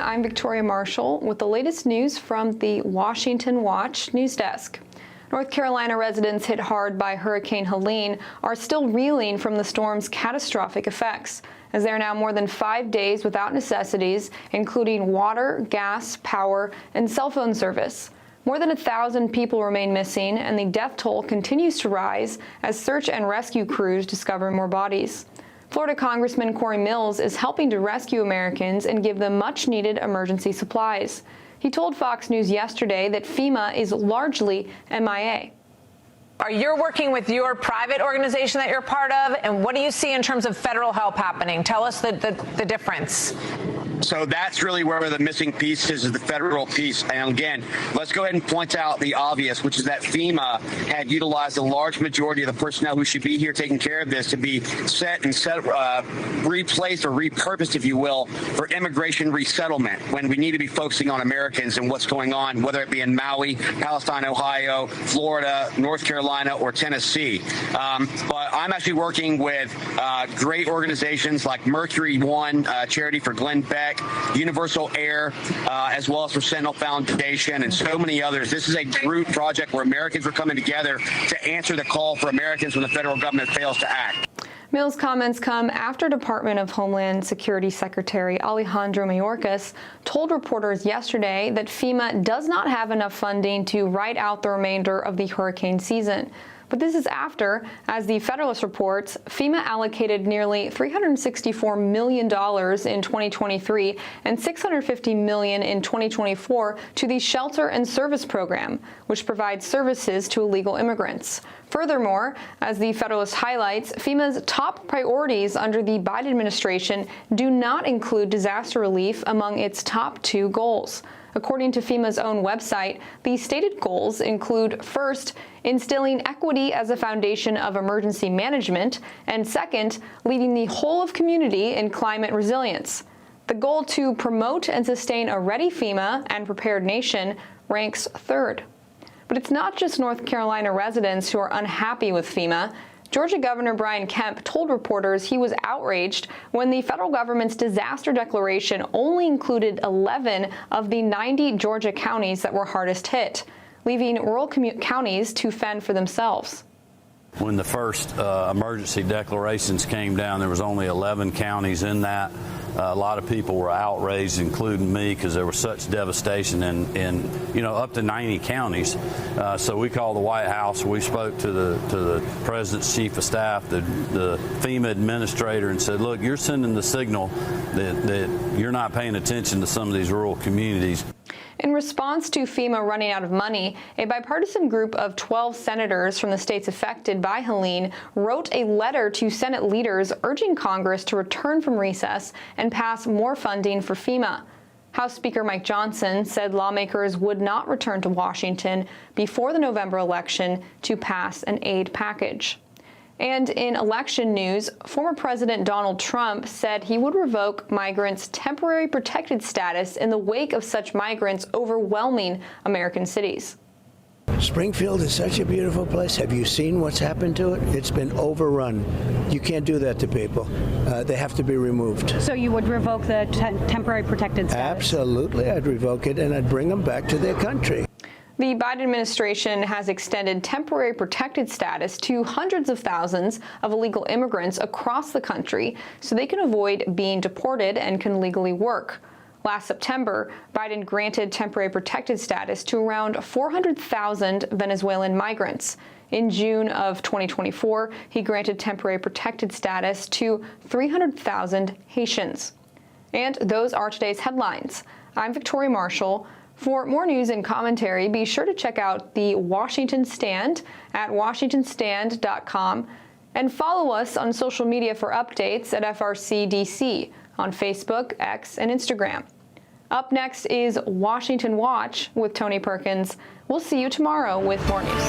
I'm Victoria Marshall with the latest news from the Washington Watch news desk. North Carolina residents hit hard by Hurricane Helene are still reeling from the storm's catastrophic effects, as they are now more than 5 days without necessities, including water, gas, power, and cell phone service. More than 1,000 people remain missing, and the death toll continues to rise as search and rescue crews discover more bodies. Florida Congressman Corey Mills is helping to rescue Americans and give them much-needed emergency supplies. He told Fox News yesterday that FEMA is largely MIA. Are you working with your private organization that you're part of, and what do you see in terms of federal help happening? Tell us the difference. So that's really where the missing piece is the federal piece. And again, let's go ahead and point out the obvious, which is that FEMA had utilized a large majority of the personnel who should be here taking care of this to be replaced or repurposed, if you will, for immigration resettlement, when we need to be focusing on Americans and what's going on, whether it be in Maui, Palestine, Ohio, Florida, North Carolina, or Tennessee. But I'm actually working with great organizations like Mercury One, charity for Glenn Beck, Universal Air, as well as for Sentinel Foundation, and so many others. This is a group project where Americans are coming together to answer the call for Americans when the federal government fails to act. Mills' comments come after Department of Homeland Security Secretary Alejandro Mayorkas told reporters yesterday that FEMA does not have enough funding to ride out the remainder of the hurricane season. But this is after, as the Federalist reports, FEMA allocated nearly $364 million in 2023 and $650 million in 2024 to the Shelter and Service Program, which provides services to illegal immigrants. Furthermore, as the Federalist highlights, FEMA's top priorities under the Biden administration do not include disaster relief among its top 2 goals. According to FEMA's own website, the stated goals include, first, instilling equity as a foundation of emergency management, and second, leading the whole of community in climate resilience. The goal to promote and sustain a ready FEMA and prepared nation ranks 3rd. But it's not just North Carolina residents who are unhappy with FEMA. Georgia Governor Brian Kemp told reporters he was outraged when the federal government's disaster declaration only included 11 of the 90 Georgia counties that were hardest hit, leaving rural counties to fend for themselves. When the first emergency declarations came down, there was only 11 counties in that. A lot of people were outraged, including me, because there was such devastation in up to 90 counties. So we called the White House. We spoke to the president's chief of staff, the FEMA administrator, and said, look, you're sending the signal that you're not paying attention to some of these rural communities. In response to FEMA running out of money, a bipartisan group of 12 senators from the states affected by Helene wrote a letter to Senate leaders urging Congress to return from recess and pass more funding for FEMA. House Speaker Mike Johnson said lawmakers would not return to Washington before the November election to pass an aid package. And in election news, former President Donald Trump said he would revoke migrants' temporary protected status in the wake of such migrants overwhelming American cities. Springfield is such a beautiful place. Have you seen what's happened to it? It's been overrun. You can't do that to people. They have to be removed. So you would revoke the temporary protected status? Absolutely. I'd revoke it, and I'd bring them back to their country. The Biden administration has extended temporary protected status to hundreds of thousands of illegal immigrants across the country so they can avoid being deported and can legally work. Last September, Biden granted temporary protected status to around 400,000 Venezuelan migrants. In June of 2024, he granted temporary protected status to 300,000 Haitians. And those are today's headlines. I'm Victoria Marshall. For more news and commentary, be sure to check out the Washington Stand at washingtonstand.com and follow us on social media for updates at FRCDC on Facebook, X, and Instagram. Up next is Washington Watch with Tony Perkins. We'll see you tomorrow with more news.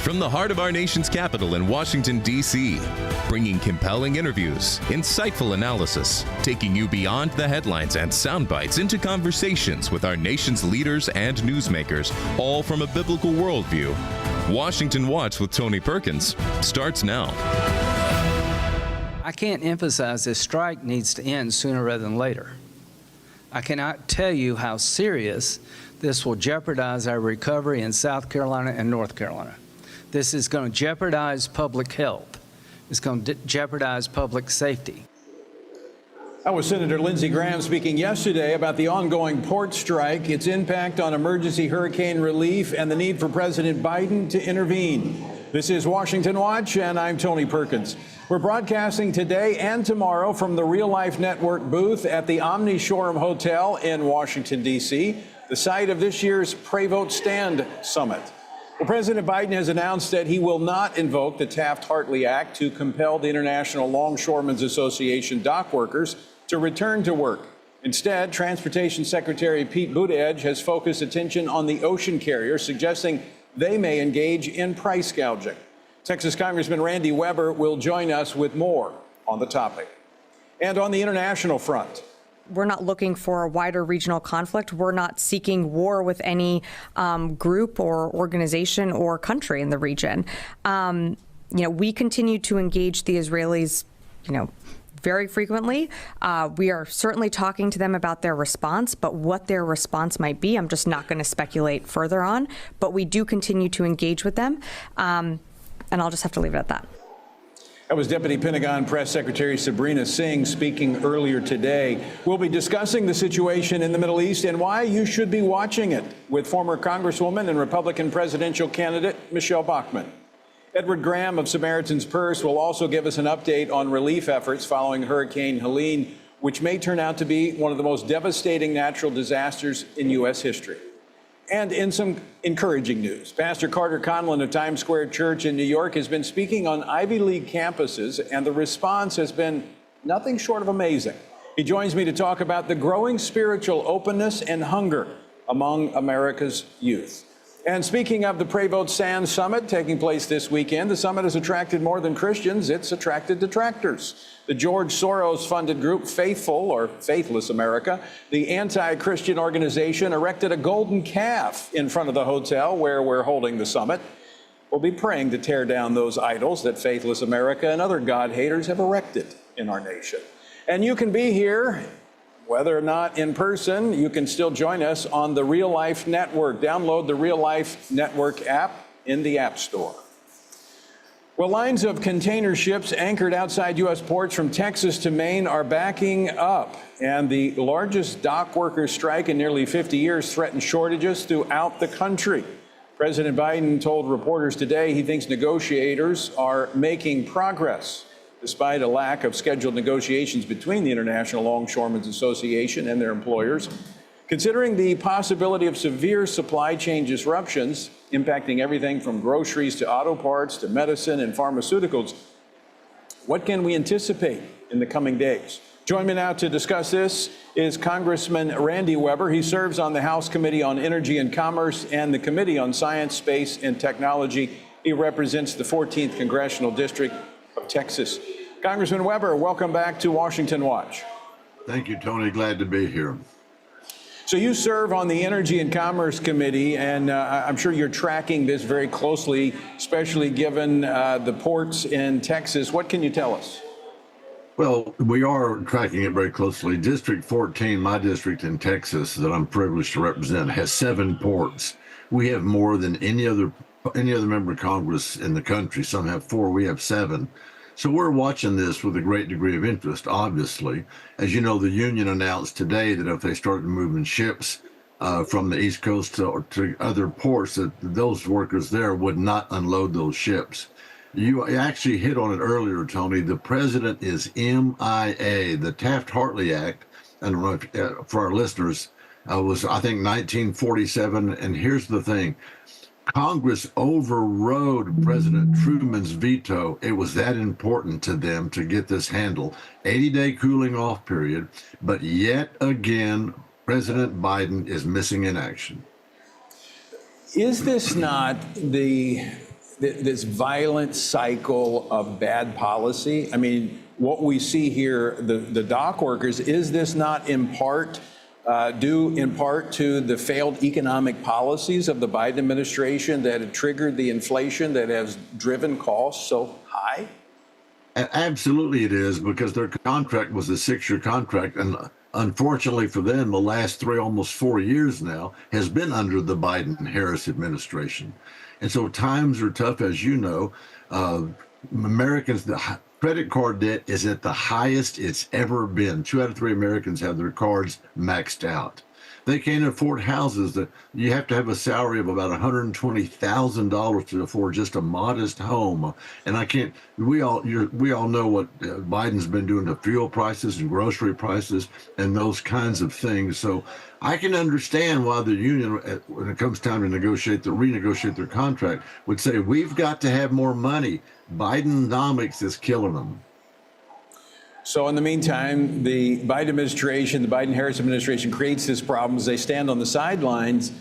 From the heart of our nation's capital in Washington, D.C., bringing compelling interviews, insightful analysis, taking you beyond the headlines and sound bites into conversations with our nation's leaders and newsmakers, all from a biblical worldview. Washington Watch with Tony Perkins starts now. I can't emphasize this strike needs to end sooner rather than later. I cannot tell you how serious this will jeopardize our recovery in South Carolina and North Carolina. This is going to jeopardize public health. It's going to jeopardize public safety. That was Senator Lindsey Graham speaking yesterday about the ongoing port strike, its impact on emergency hurricane relief, and the need for President Biden to intervene. This is Washington Watch, and I'm Tony Perkins. We're broadcasting today and tomorrow from the Real Life Network booth at the Omni Shoreham Hotel in Washington, D.C., the site of this year's Pray Vote Stand Summit. Well, President Biden has announced that he will not invoke the Taft-Hartley Act to compel the International Longshoremen's Association dock workers to return to work. Instead, Transportation Secretary Pete Buttigieg has focused attention on the ocean carriers, suggesting they may engage in price gouging. Texas Congressman Randy Weber will join us with more on the topic. And on the international front, we're not looking for a wider regional conflict. We're not seeking war with any group or organization or country in the region. We continue to engage the Israelis, very frequently. We are certainly talking to them about their response, but what their response might be, I'm just not going to speculate further on. But we do continue to engage with them, and I'll just have to leave it at that. That was Deputy Pentagon Press Secretary Sabrina Singh speaking earlier today. We'll be discussing the situation in the Middle East and why you should be watching it with former Congresswoman and Republican presidential candidate Michelle Bachmann. Edward Graham of Samaritan's Purse will also give us an update on relief efforts following Hurricane Helene, which may turn out to be one of the most devastating natural disasters in U.S. history. And in some encouraging news, Pastor Carter Conlon of Times Square Church in New York has been speaking on Ivy League campuses, and the response has been nothing short of amazing. He joins me to talk about the growing spiritual openness and hunger among America's youth. And speaking of the Pray Vote Stand Summit taking place this weekend, the summit has attracted more than Christians, it's attracted detractors. The George Soros-funded group Faithful, or Faithless America, the anti-Christian organization, erected a golden calf in front of the hotel where we're holding the summit. We'll be praying to tear down those idols that Faithless America and other God-haters have erected in our nation. And you can be here, whether or not in person. You can still join us on the Real Life Network. Download the Real Life Network app in the App Store. Well, lines of container ships anchored outside U.S. ports from Texas to Maine are backing up, and the largest dock workers' strike in nearly 50 years threatens shortages throughout the country. President Biden told reporters today he thinks negotiators are making progress, despite a lack of scheduled negotiations between the International Longshoremen's Association and their employers. Considering the possibility of severe supply chain disruptions impacting everything from groceries to auto parts to medicine and pharmaceuticals, what can we anticipate in the coming days? Join me now to discuss this is Congressman Randy Weber. He serves on the House Committee on Energy and Commerce and the Committee on Science, Space, and Technology. He represents the 14th Congressional District of Texas. Congressman Weber, welcome back to Washington Watch. Thank you, Tony. Glad to be here. So you serve on the Energy and Commerce Committee, and I'm sure you're tracking this very closely, especially given the ports in Texas. What can you tell us? Well, we are tracking it very closely. District 14, my district in Texas that I'm privileged to represent, has 7 ports. We have more than any other member of Congress in the country. Some have 4, we have 7. So we're watching this with a great degree of interest, obviously. As you know, the union announced today that if they started moving ships from the East Coast to other ports, that those workers there would not unload those ships. You actually hit on it earlier, Tony. The president is MIA. The Taft-Hartley Act, I don't know if, for our listeners, was, I think, 1947. And here's the thing. Congress overrode President Truman's veto. It was that important to them to get this handled. 80-day cooling off period, but yet again, President Biden is missing in action. Is this not this violent cycle of bad policy? I mean, what we see here, the dock workers, is this not in part due in part to the failed economic policies of the Biden administration that had triggered the inflation that has driven costs so high? Absolutely it is, because their contract was a 6-year contract. And unfortunately for them, the last almost 4 years now has been under the Biden-Harris administration. And so times are tough, as you know. Americans, the credit card debt is at the highest it's ever been. 2 out of 3 Americans have their cards maxed out. They can't afford houses. You have to have a salary of about $120,000 to afford just a modest home. And we all know what Biden's been doing to fuel prices and grocery prices and those kinds of things. So I can understand why the union, when it comes time to renegotiate their contract, would say, we've got to have more money. Bidenomics is killing them. So in the meantime, the Biden administration, the Biden-Harris administration creates this problem as they stand on the sidelines.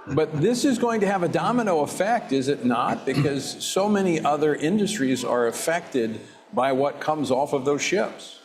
But this is going to have a domino effect, is it not? Because so many other industries are affected by what comes off of those ships.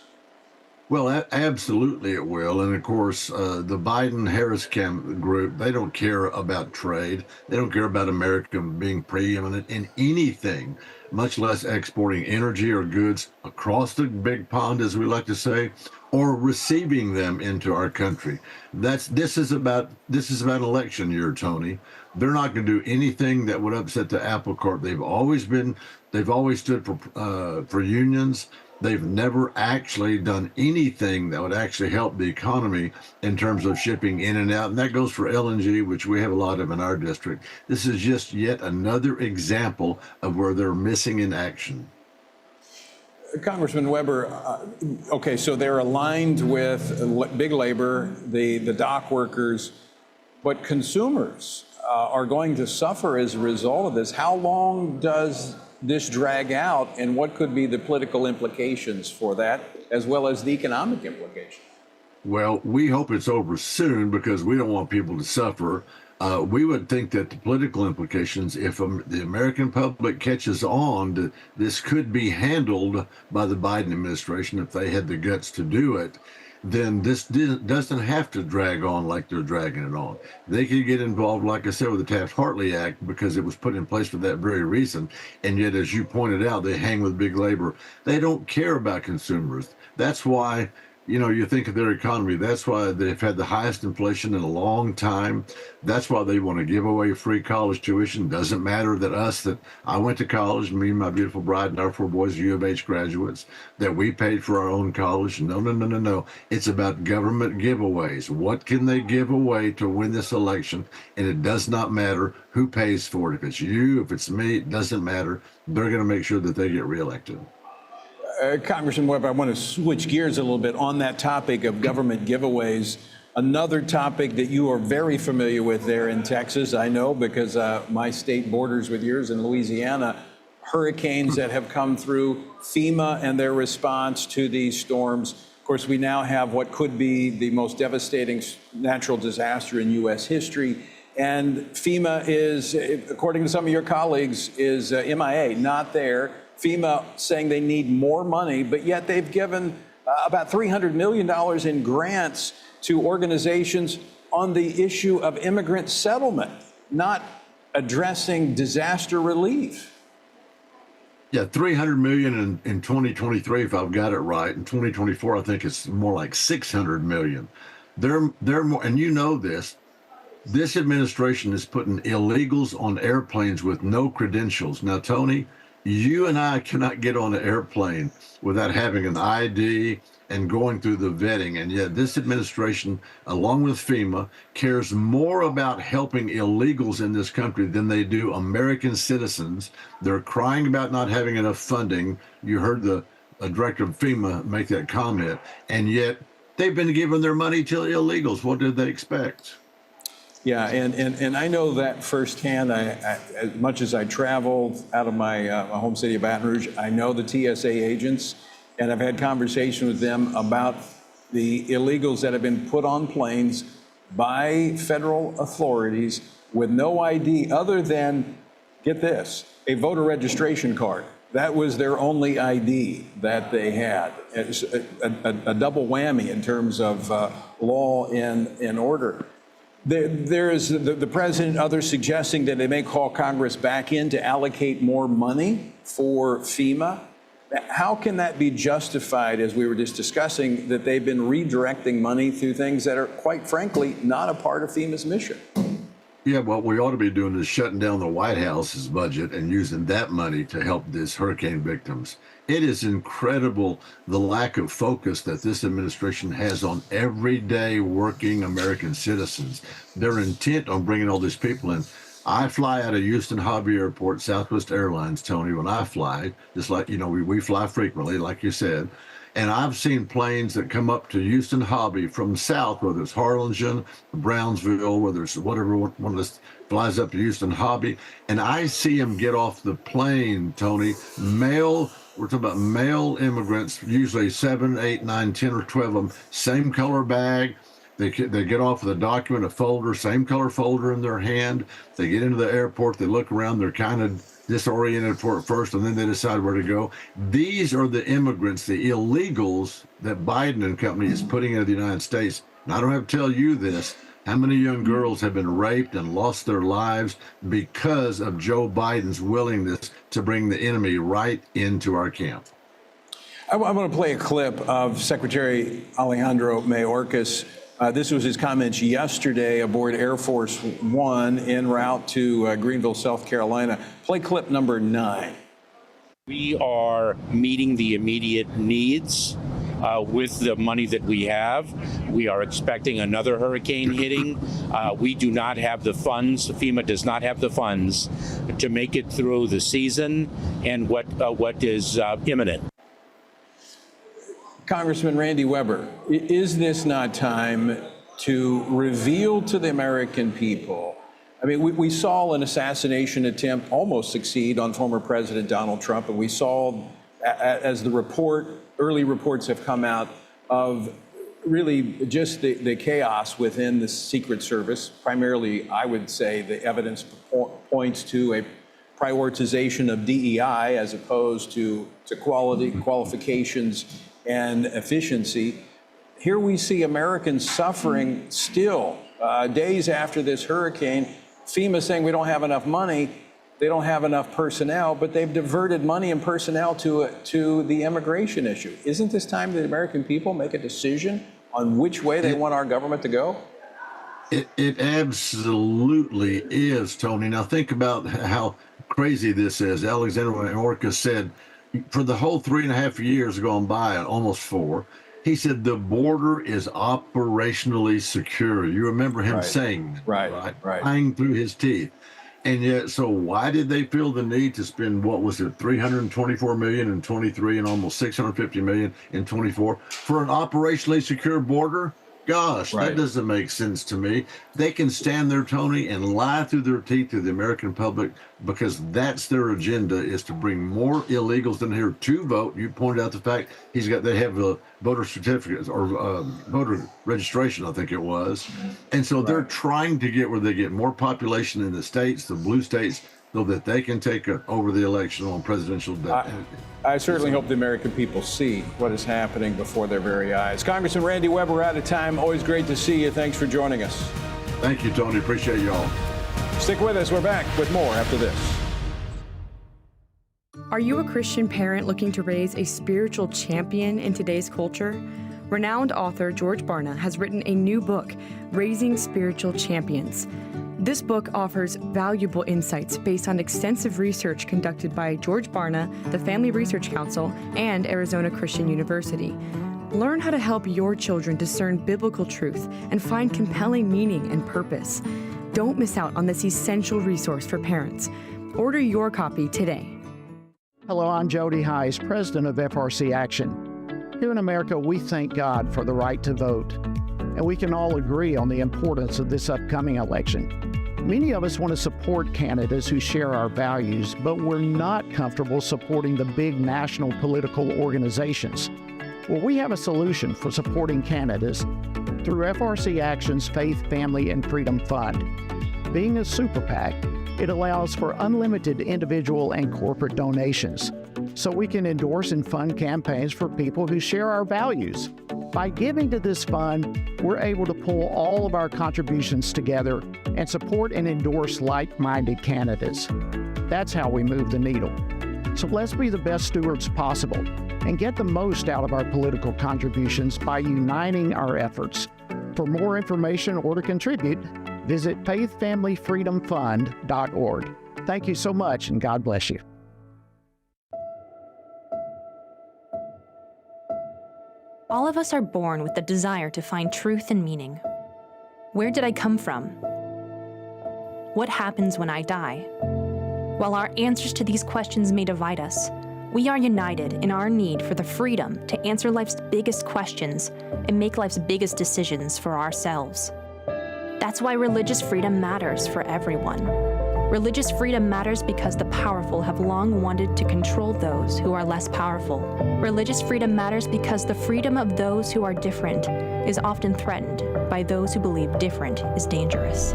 Well, absolutely it will. And of course, the Biden-Harris group, they don't care about trade. They don't care about America being preeminent in anything, much less exporting energy or goods across the big pond, as we like to say, or receiving them into our country. This is about election year, Tony. They're not going to do anything that would upset the apple cart. They've always stood for unions. They've never actually done anything that would actually help the economy in terms of shipping in and out. And that goes for LNG, which we have a lot of in our district. This is just yet another example of where they're missing in action. Congressman Weber, okay, so they're aligned with big labor, the dock workers, but consumers are going to suffer as a result of this. How long does this drag out, and what could be the political implications for that, as well as the economic implications? Well, we hope it's over soon, because we don't want people to suffer. We would think that the political implications, if the American public catches on, this could be handled by the Biden administration if they had the guts to do it. Then this doesn't have to drag on like they're dragging it on. They could get involved, like I said, with the Taft-Hartley Act, because it was put in place for that very reason. And yet, as you pointed out, they hang with big labor. They don't care about consumers. That's why, you think of their economy. That's why they've had the highest inflation in a long time. That's why they want to give away free college tuition. Doesn't matter that I went to college, me and my beautiful bride and our 4 boys, U of H graduates, that we paid for our own college. No. It's about government giveaways. What can they give away to win this election? And it does not matter who pays for it. If it's you, if it's me, it doesn't matter. They're going to make sure that they get reelected. Congressman Webb, I want to switch gears a little bit on that topic of government giveaways. Another topic that you are very familiar with there in Texas, I know, because my state borders with yours in Louisiana. Hurricanes that have come through, FEMA and their response to these storms. Of course, we now have what could be the most devastating natural disaster in U.S. history. And FEMA is, according to some of your colleagues, is MIA, not there. FEMA saying they need more money, but yet they've given about $300 million in grants to organizations on the issue of immigrant settlement, not addressing disaster relief. Yeah, $300 million in 2023, if I've got it right. In 2024, I think it's more like $600 million. They're more, and you know this. This administration is putting illegals on airplanes with no credentials. Now, Tony, you and I cannot get on an airplane without having an ID and going through the vetting. And yet this administration, along with FEMA, cares more about helping illegals in this country than they do American citizens. They're crying about not having enough funding. You heard the director of FEMA make that comment. And yet they've been giving their money to illegals. What did they expect? Yeah, and I know that firsthand. As much as I traveled out of my home city of Baton Rouge, I know the TSA agents, and I've had conversation with them about the illegals that have been put on planes by federal authorities with no ID other than, get this, a voter registration card. That was their only ID that they had. It's a double whammy in terms of law and order. There is the president and others suggesting that they may call Congress back in to allocate more money for FEMA. How can that be justified, as we were just discussing, that they've been redirecting money through things that are, quite frankly, not a part of FEMA's mission? Yeah, what we ought to be doing is shutting down the White House's budget and using that money to help these hurricane victims. It is incredible the lack of focus that this administration has on everyday working American citizens. They're intent on bringing all these people in. I fly out of Houston Hobby Airport, Southwest Airlines, Tony, when I fly, just like, you know, we fly frequently, like you said. And I've seen planes that come up to Houston Hobby from south, whether it's Harlingen, Brownsville, whether it's whatever one of us flies up to Houston Hobby. And I see them get off the plane, Tony, we're talking about male immigrants, usually 7, 8, 9, 10, or 12 of them, same color bag. They get off with a document, a folder, same color folder in their hand. They get into the airport, they look around, they're kind of disoriented for it first, and then they decide where to go. These are the immigrants, the illegals that Biden and company is putting into the United States. And I don't have to tell you this. How many young girls have been raped and lost their lives because of Joe Biden's willingness to bring the enemy right into our camp? I want to play a clip of Secretary Alejandro Mayorkas. This was his comments yesterday aboard Air Force One en route to Greenville, South Carolina. Play clip number 9. We are meeting the immediate needs with the money that we have. We are expecting another hurricane hitting. We do not have the funds. FEMA does not have the funds to make it through the season and what is imminent. Congressman Randy Weber, is this not time to reveal to the American people? I mean, we saw an assassination attempt almost succeed on former President Donald Trump, and we saw, as early reports have come out, of really just the chaos within the Secret Service. Primarily, I would say the evidence points to a prioritization of DEI as opposed to qualifications and efficiency. Here we see Americans suffering still, days after this hurricane. FEMA saying we don't have enough money, they don't have enough personnel, but they've diverted money and personnel to the immigration issue. Isn't this time the American people make a decision on which way they want our government to go? It absolutely is, Tony. Now think about how crazy this is. Alexander Mayorkas said, for the whole 3.5 years gone by, almost 4, he said the border is operationally secure. You remember him saying that, right? Lying through his teeth. And yet, so why did they feel the need to spend, what was it, $324 million in 23 and almost $650 million in 24 for an operationally secure border? Gosh, that doesn't make sense to me. They can stand there, Tony, and lie through their teeth to the American public because that's their agenda, is to bring more illegals in here to vote. You pointed out the fact they have a voter certificate or voter registration, I think it was. And so they're trying to get where they get more population in the states, the blue states, so that they can take over the election on presidential day. I certainly hope the American people see what is happening before their very eyes. Congressman Randy Weber, we're out of time. Always great to see you. Thanks for joining us. Thank you, Tony. Appreciate you all. Stick with us. We're back with more after this. Are you a Christian parent looking to raise a spiritual champion in today's culture? Renowned author George Barna has written a new book, Raising Spiritual Champions. This book offers valuable insights based on extensive research conducted by George Barna, the Family Research Council, and Arizona Christian University. Learn how to help your children discern biblical truth and find compelling meaning and purpose. Don't miss out on this essential resource for parents. Order your copy today. Hello, I'm Jody Heiss, president of FRC Action. Here in America, we thank God for the right to vote, and we can all agree on the importance of this upcoming election. Many of us want to support candidates who share our values, but we're not comfortable supporting the big national political organizations. Well, we have a solution for supporting candidates through FRC Action's Faith, Family, and Freedom Fund. Being a super PAC, it allows for unlimited individual and corporate donations. so we can endorse and fund campaigns for people who share our values. By giving to this fund, we're able to pull all of our contributions together and support and endorse like-minded candidates. That's how we move the needle. So let's be the best stewards possible and get the most out of our political contributions by uniting our efforts. For more information or to contribute, visit faithfamilyfreedomfund.org. Thank you so much, and God bless you. All of us are born with the desire to find truth and meaning. Where did I come from? What happens when I die? While our answers to these questions may divide us, we are united in our need for the freedom to answer life's biggest questions and make life's biggest decisions for ourselves. That's why religious freedom matters for everyone. Religious freedom matters because the powerful have long wanted to control those who are less powerful. Religious freedom matters because the freedom of those who are different is often threatened by those who believe different is dangerous.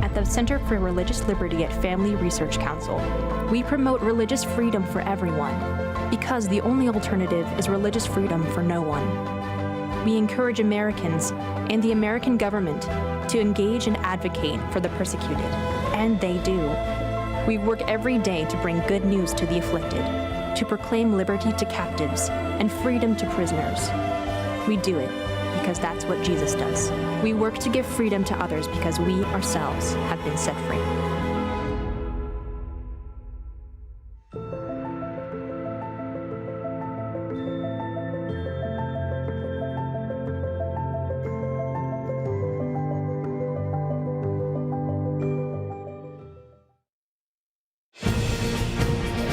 At the Center for Religious Liberty at Family Research Council, we promote religious freedom for everyone because the only alternative is religious freedom for no one. We encourage Americans and the American government to engage and advocate for the persecuted, and they do. We work every day to bring good news to the afflicted, to proclaim liberty to captives and freedom to prisoners. We do it because that's what Jesus does. We work to give freedom to others because we ourselves have been set free.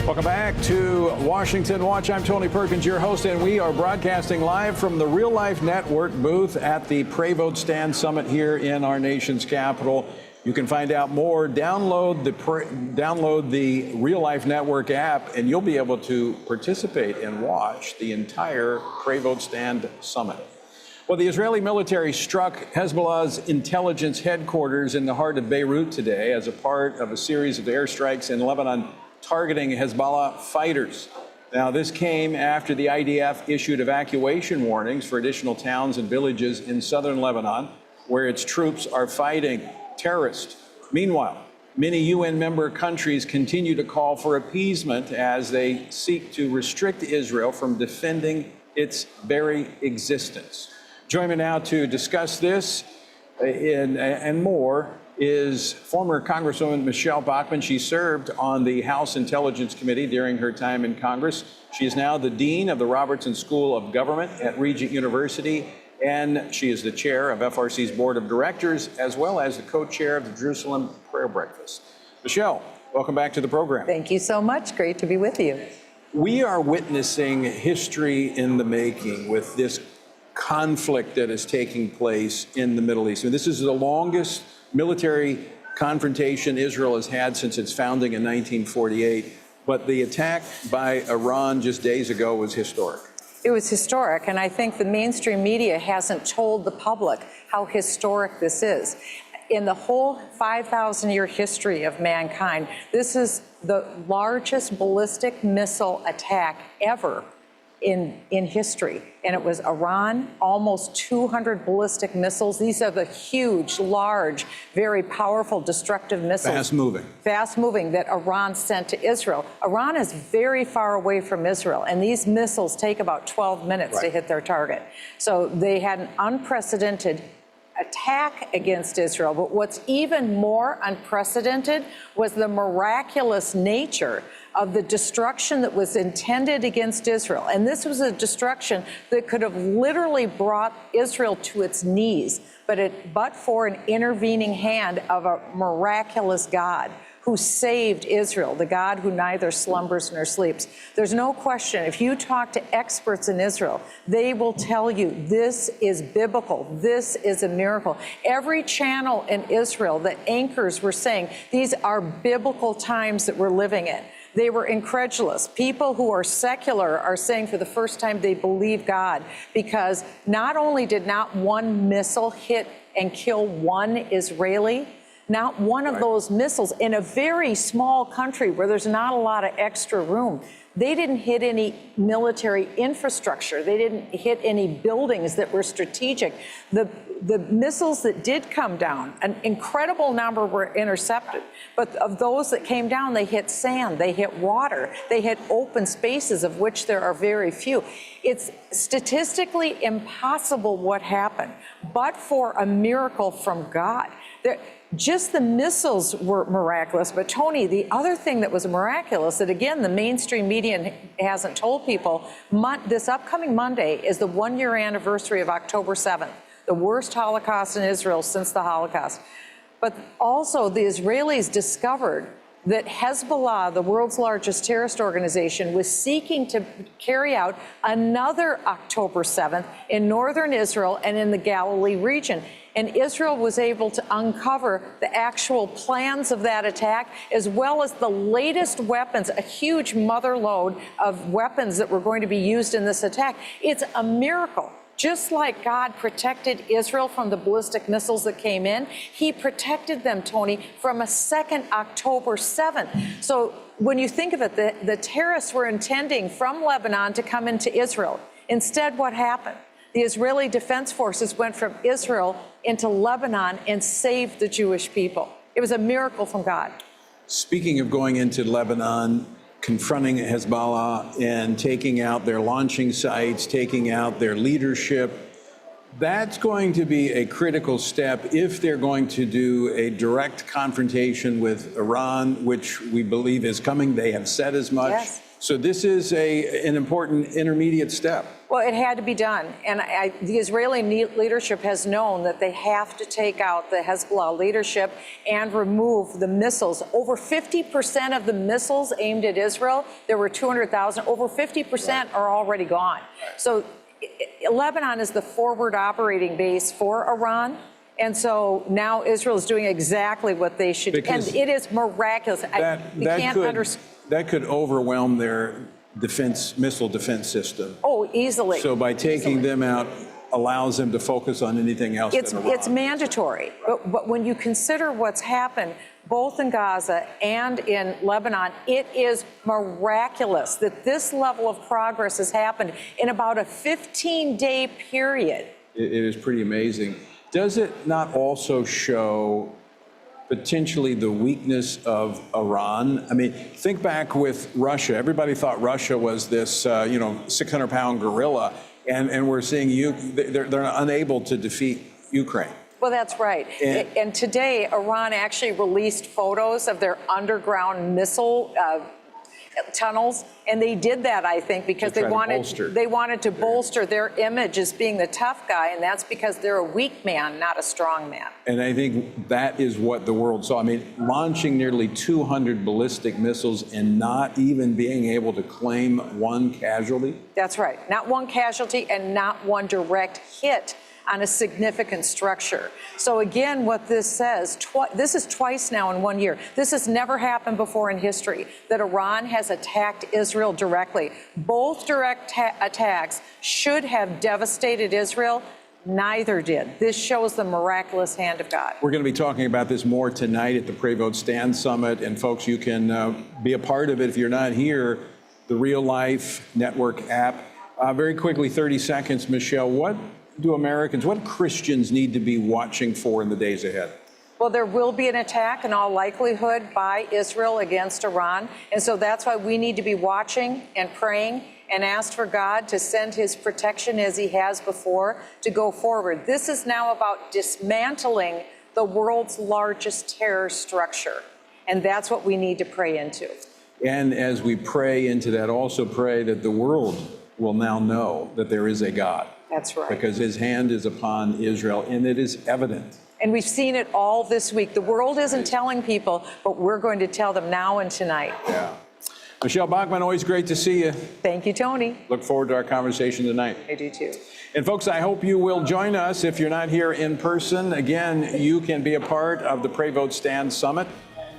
Welcome back to Washington Watch. I'm Tony Perkins, your host, and we are broadcasting live from the Real Life Network booth at the Pray Vote Stand Summit here in our nation's capital. You can find out more. Download the Real Life Network app, and you'll be able to participate and watch the entire Pray Vote Stand Summit. Well, the Israeli military struck Hezbollah's intelligence headquarters in the heart of Beirut today as a part of a series of airstrikes in Lebanon targeting Hezbollah fighters. Now, this came after the IDF issued evacuation warnings for additional towns and villages in southern Lebanon, where its troops are fighting terrorists. Meanwhile, many UN member countries continue to call for appeasement as they seek to restrict Israel from defending its very existence. Joining me now to discuss this and more is former Congresswoman Michelle Bachmann. She served on the House Intelligence Committee during her time in Congress. She is now the Dean of the Robertson School of Government at Regent University, and she is the chair of FRC's Board of Directors, as well as the co-chair of the Jerusalem Prayer Breakfast. Michelle, welcome back to the program. Thank you so much. Great to be with you. We are witnessing history in the making with this conflict that is taking place in the Middle East. I mean, this is the longest military confrontation Israel has had since its founding in 1948, but the attack by Iran just days ago was historic. It was historic, and I think the mainstream media hasn't told the public how historic this is. In the whole 5,000-year history of mankind, this is the largest ballistic missile attack ever in history. And it was Iran, almost 200 ballistic missiles. These are the huge, large, very powerful, destructive missiles. Fast-moving that Iran sent to Israel. Iran is very far away from Israel, and these missiles take about 12 minutes to hit their target. So they had an unprecedented attack against Israel. But what's even more unprecedented was the miraculous nature of the destruction that was intended against Israel. And this was a destruction that could have literally brought Israel to its knees, but for an intervening hand of a miraculous God who saved Israel, the God who neither slumbers nor sleeps. There's no question, if you talk to experts in Israel, they will tell you this is biblical, this is a miracle. Every channel in Israel, the anchors were saying, these are biblical times that we're living in. They were incredulous. People who are secular are saying for the first time they believe God, because not only did not one missile hit and kill one Israeli, Not one of those missiles in a very small country where there's not a lot of extra room. They didn't hit any military infrastructure. They didn't hit any buildings that were strategic. The missiles that did come down, an incredible number were intercepted. But of those that came down, they hit sand, they hit water, they hit open spaces, of which there are very few. It's statistically impossible what happened, but for a miracle from God. Just the missiles were miraculous, but Tony, the other thing that was miraculous that, again, the mainstream media hasn't told people, this upcoming Monday is the 1-year anniversary of October 7th, the worst Holocaust in Israel since the Holocaust. But also the Israelis discovered that Hezbollah, the world's largest terrorist organization, was seeking to carry out another October 7th in northern Israel and in the Galilee region. And Israel was able to uncover the actual plans of that attack, as well as the latest weapons, a huge mother lode of weapons that were going to be used in this attack. It's a miracle. Just like God protected Israel from the ballistic missiles that came in, he protected them, Tony, from a second October 7th. So when you think of it, the terrorists were intending from Lebanon to come into Israel. Instead, what happened? The Israeli Defense Forces went from Israel into Lebanon and saved the Jewish people. It was a miracle from God. Speaking of going into Lebanon, confronting Hezbollah and taking out their launching sites, taking out their leadership, that's going to be a critical step if they're going to do a direct confrontation with Iran, which we believe is coming. They have said as much. Yes. So this is an important intermediate step. Well, it had to be done. And the Israeli leadership has known that they have to take out the Hezbollah leadership and remove the missiles. Over 50% of the missiles aimed at Israel, there were 200,000, over 50% are already gone. So Lebanon is the forward operating base for Iran. And so now Israel is doing exactly what they should do. And it is miraculous. That could overwhelm their missile defense system. Oh, easily. So by taking them out allows them to focus on anything else. It's mandatory. But when you consider what's happened both in Gaza and in Lebanon, it is miraculous that this level of progress has happened in about a 15-day period. It is pretty amazing. Does it not also show potentially the weakness of Iran? I mean, think back with Russia. Everybody thought Russia was this, 600-pound gorilla, and we're seeing they're unable to defeat Ukraine. Well, that's right. And today, Iran actually released photos of their underground missile tunnels, and they did that, I think, because they wanted to bolster their image as being the tough guy, and that's because they're a weak man, not a strong man. And I think that is what the world saw. I mean, launching nearly 200 ballistic missiles and not even being able to claim one casualty. That's right. Not one casualty and not one direct hit on a significant structure. So again, what this says, this is twice now in 1 year. This has never happened before in history, that Iran has attacked Israel directly. Both direct attacks should have devastated Israel. Neither did. This shows the miraculous hand of God. We're going to be talking about this more tonight at the Pray Vote Stand Summit. And folks, you can be a part of it if you're not here. The Real Life Network app. Very quickly, 30 seconds, Michelle, what Christians need to be watching for in the days ahead? Well, there will be an attack in all likelihood by Israel against Iran. And so that's why we need to be watching and praying and ask for God to send his protection as he has before to go forward. This is now about dismantling the world's largest terror structure. And that's what we need to pray into. And as we pray into that, also pray that the world will now know that there is a God. That's right. Because his hand is upon Israel, and it is evident. And we've seen it all this week. The world isn't telling people, but we're going to tell them now and tonight. Yeah. Michelle Bachmann, always great to see you. Thank you, Tony. Look forward to our conversation tonight. I do too. And folks, I hope you will join us if you're not here in person. Again, you can be a part of the Pray Vote Stand Summit.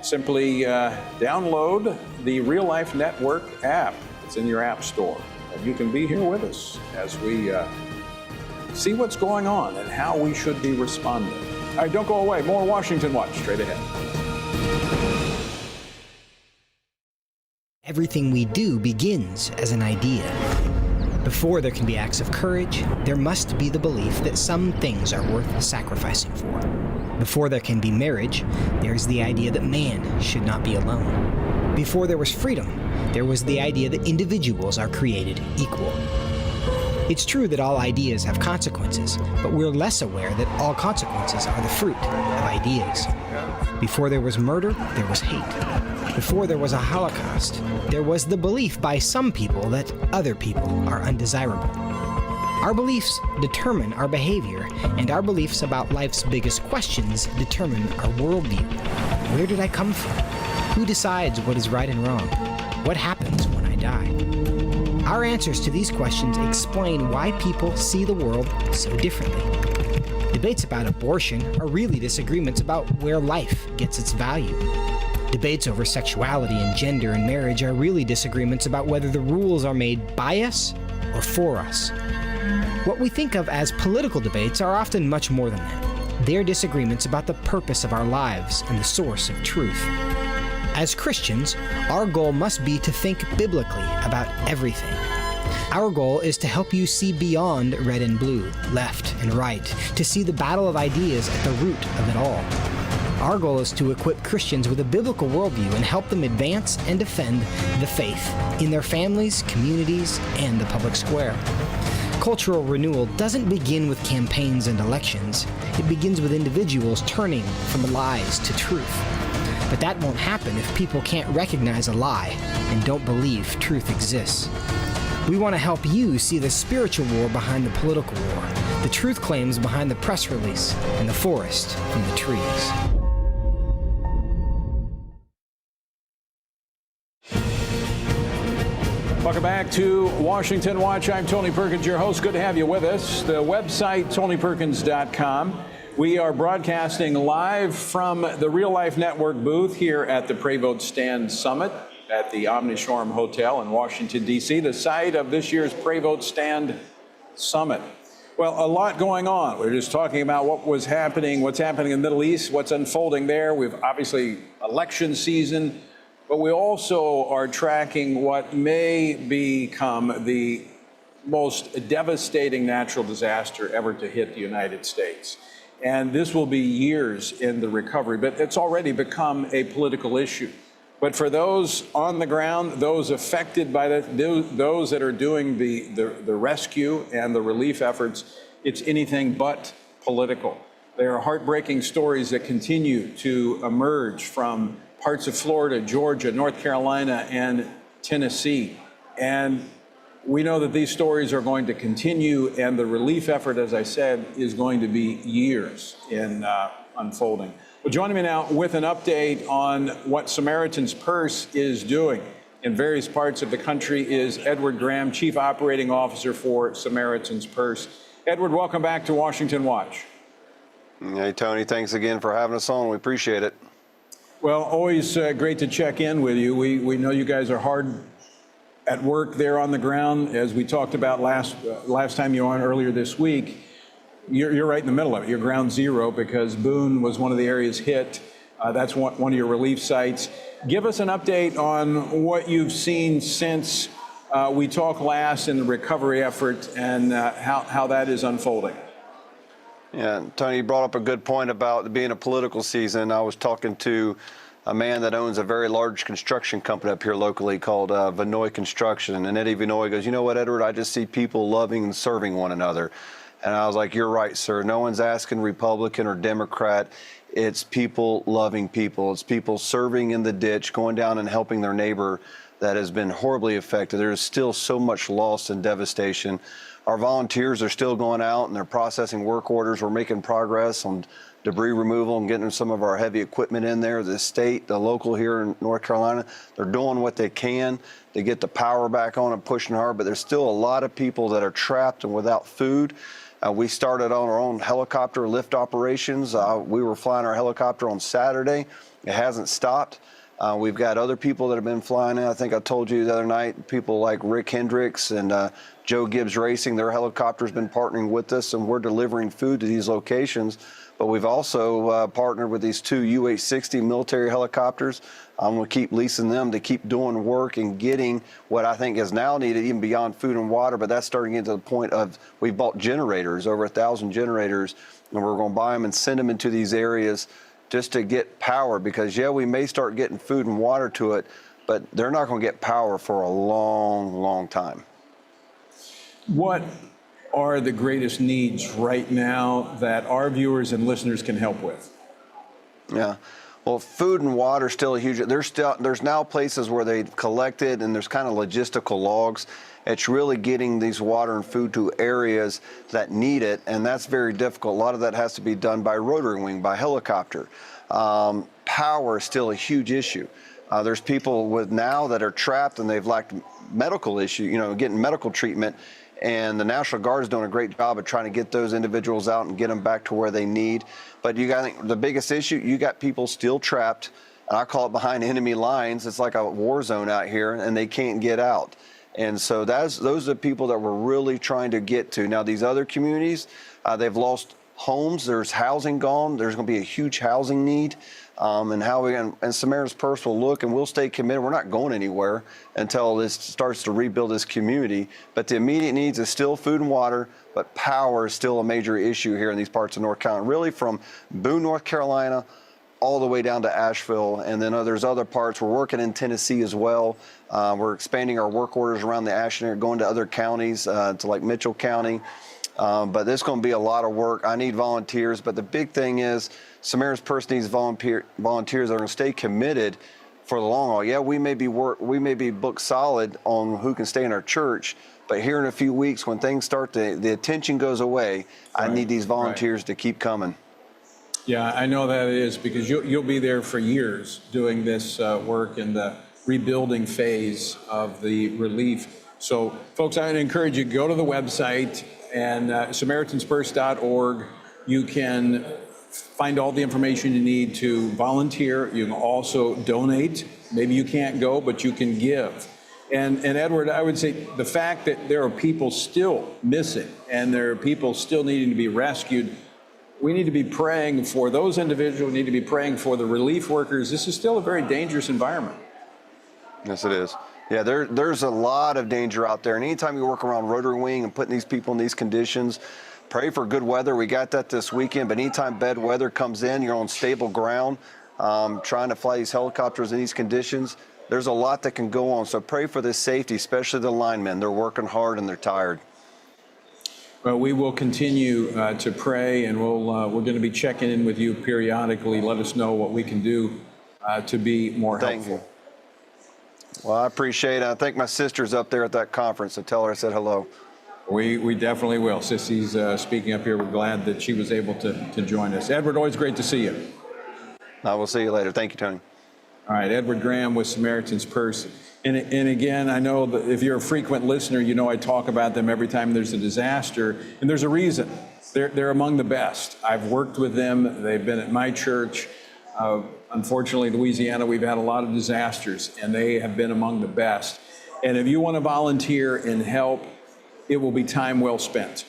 Simply download the Real Life Network app. It's in your app store. And you can be here with us as we see what's going on and how we should be responding. All right, don't go away. More Washington Watch straight ahead. Everything we do begins as an idea. Before there can be acts of courage, there must be the belief that some things are worth sacrificing for. Before there can be marriage, there is the idea that man should not be alone. Before there was freedom, there was the idea that individuals are created equal. It's true that all ideas have consequences, but we're less aware that all consequences are the fruit of ideas. Before there was murder, there was hate. Before there was a Holocaust, there was the belief by some people that other people are undesirable. Our beliefs determine our behavior, and our beliefs about life's biggest questions determine our worldview. Where did I come from? Who decides what is right and wrong? What happens when I die? Our answers to these questions explain why people see the world so differently. Debates about abortion are really disagreements about where life gets its value. Debates over sexuality and gender and marriage are really disagreements about whether the rules are made by us or for us. What we think of as political debates are often much more than that. They're disagreements about the purpose of our lives and the source of truth. As Christians, our goal must be to think biblically about everything. Our goal is to help you see beyond red and blue, left and right, to see the battle of ideas at the root of it all. Our goal is to equip Christians with a biblical worldview and help them advance and defend the faith in their families, communities, and the public square. Cultural renewal doesn't begin with campaigns and elections. It begins with individuals turning from lies to truth. But that won't happen if people can't recognize a lie and don't believe truth exists. We want to help you see the spiritual war behind the political war, the truth claims behind the press release, and the forest from the trees. Welcome back to Washington Watch. I'm Tony Perkins, your host. Good to have you with us. The website, TonyPerkins.com. We are broadcasting live from the Real Life Network booth here at the Pray Vote Stand Summit at the Omnishorum Hotel in Washington, D.C., the site of this year's Pray Vote Stand Summit. Well, a lot going on. We're just talking about what's happening in the Middle East, what's unfolding there. We've obviously election season, but we also are tracking what may become the most devastating natural disaster ever to hit the United States. And this will be years in the recovery, but it's already become a political issue. But for those on the ground, those affected by that, those that are doing the rescue and the relief efforts, it's anything but political. There are heartbreaking stories that continue to emerge from parts of Florida, Georgia, North Carolina, and Tennessee. And we know that these stories are going to continue, and the relief effort, as I said, is going to be years in unfolding. Well, joining me now with an update on what Samaritan's Purse is doing in various parts of the country is Edward Graham, Chief Operating Officer for Samaritan's Purse. Edward, welcome back to Washington Watch. Hey, Tony, thanks again for having us on. We appreciate it. Well, always great to check in with you. We know you guys are hard at work there on the ground, as we talked about last time you were on earlier this week. You're right in the middle of it. You're ground zero because Boone was one of the areas hit. That's one of your relief sites. Give us an update on what you've seen since we talked last in the recovery effort and how that is unfolding. Yeah, Tony, you brought up a good point about it being a political season. I was talking to a man that owns a very large construction company up here locally called Vinoy Construction. And Eddie Vinoy goes, you know what, Edward, I just see people loving and serving one another. And I was like, you're right, sir. No one's asking Republican or Democrat. It's people loving people. It's people serving in the ditch, going down and helping their neighbor that has been horribly affected. There's still so much loss and devastation. Our volunteers are still going out and they're processing work orders. We're making progress on debris removal and getting some of our heavy equipment in there. The state, the local here in North Carolina, they're doing what they can to get the power back on and pushing hard, but there's still a lot of people that are trapped and without food. We started on our own helicopter lift operations. We were flying our helicopter on Saturday. It hasn't stopped. We've got other people that have been flying in. I think I told you the other night, people like Rick Hendricks and Joe Gibbs Racing, their helicopter's been partnering with us, and we're delivering food to these locations. But we've also partnered with these 2 UH-60 military helicopters. I'm going to keep leasing them to keep doing work and getting what I think is now needed, even beyond food and water. But that's starting into the point of we've bought generators, over 1,000 generators, and we're going to buy them and send them into these areas just to get power, because, yeah, we may start getting food and water to it, but they're not going to get power for a long, long time. What are the greatest needs right now that our viewers and listeners can help with? Yeah. Well, food and water is still a huge. There's now places where they've collected, and there's kind of logistical logs. It's really getting these water and food to areas that need it, and that's very difficult. A lot of that has to be done by rotary wing, by helicopter. Power is still a huge issue. There's people with now that are trapped, and they've lacked medical issue, getting medical treatment. And the National Guard is doing a great job of trying to get those individuals out and get them back to where they need. But the biggest issue, you got people still trapped, and I call it behind enemy lines. It's like a war zone out here, and they can't get out. And so those are the people that we're really trying to get to. Now, these other communities, they've lost homes. There's housing gone. There's going to be a huge housing need. And Samaritan's Purse will look, and we'll stay committed. We're not going anywhere until this starts to rebuild this community. But the immediate needs is still food and water, but power is still a major issue here in these parts of North Carolina, really from Boone, North Carolina, all the way down to Asheville. And then there's other parts. We're working in Tennessee as well. We're expanding our work orders around the Ashland area, going to other counties, to like Mitchell County. But there's going to be a lot of work. I need volunteers. But the big thing is Samaritan's Purse needs volunteers that are going to stay committed for the long haul. Yeah, we may be booked solid on who can stay in our church, but here in a few weeks when things start the attention goes away, I need these volunteers to keep coming. Yeah, I know that it is, because you'll be there for years doing this work in the rebuilding phase of the relief. So, folks, I'd encourage you to go to the website and SamaritansPurse.org. You can find all the information you need to volunteer. You can also donate. Maybe you can't go, but you can give. And Edward, I would say the fact that there are people still missing and there are people still needing to be rescued, we need to be praying for those individuals. We need to be praying for the relief workers. This is still a very dangerous environment. Yes, it is. Yeah, there's a lot of danger out there. And anytime you work around rotary wing and putting these people in these conditions, pray for good weather. We got that this weekend. But anytime bad weather comes in, you're on stable ground, trying to fly these helicopters in these conditions. There's a lot that can go on. So pray for the safety, especially the linemen. They're working hard and they're tired. Well, we will continue to pray, and we're going to be checking in with you periodically. Let us know what we can do to be more helpful. Well, I appreciate it. I think my sister's up there at that conference, so tell her I said hello. We definitely will. Sissy's speaking up here. We're glad that she was able to join us. Edward, always great to see you. I will see you later. Thank you, Tony. All right, Edward Graham with Samaritan's Purse. And again, I know that if you're a frequent listener, you know I talk about them every time there's a disaster, and there's a reason. They're among the best. I've worked with them. They've been at my church. Unfortunately, Louisiana, we've had a lot of disasters, and they have been among the best. And if you want to volunteer and help, it will be time well spent.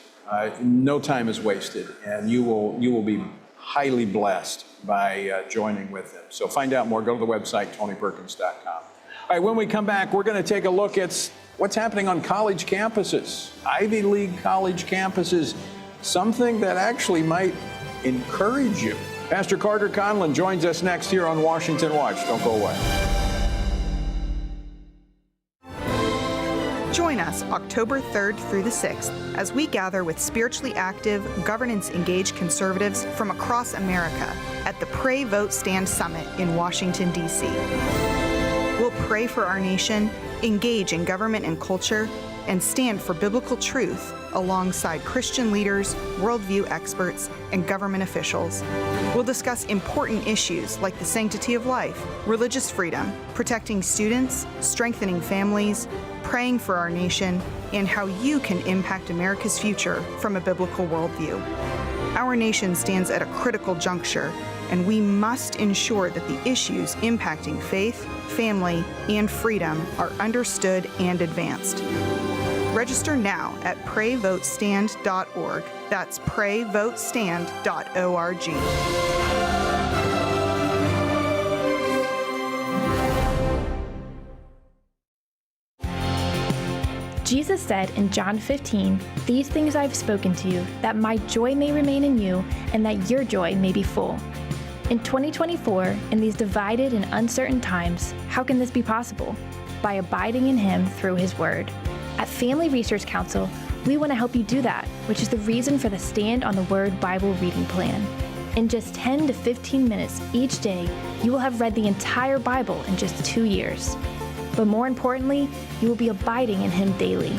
No time is wasted, and you will be highly blessed by joining with them. So find out more. Go to the website, TonyPerkins.com. All right, when we come back, we're going to take a look at what's happening on college campuses, Ivy League college campuses, something that actually might encourage you. Pastor Carter Conlon joins us next here on Washington Watch. Don't go away. Join us October 3rd through the 6th as we gather with spiritually active, governance-engaged conservatives from across America at the Pray, Vote, Stand Summit in Washington, D.C. We'll pray for our nation, engage in government and culture, and stand for biblical truth alongside Christian leaders, worldview experts, and government officials. We'll discuss important issues like the sanctity of life, religious freedom, protecting students, strengthening families, praying for our nation, and how you can impact America's future from a biblical worldview. Our nation stands at a critical juncture, and we must ensure that the issues impacting faith, family, and freedom are understood and advanced. Register now at PrayVoteStand.org. That's PrayVoteStand.org. Jesus said in John 15, "These things I have spoken to you, that my joy may remain in you, and that your joy may be full." In 2024, in these divided and uncertain times, how can this be possible? By abiding in Him through His Word. At Family Research Council, we want to help you do that, which is the reason for the Stand on the Word Bible reading plan. In just 10 to 15 minutes each day, you will have read the entire Bible in just 2 years. But more importantly, you will be abiding in Him daily.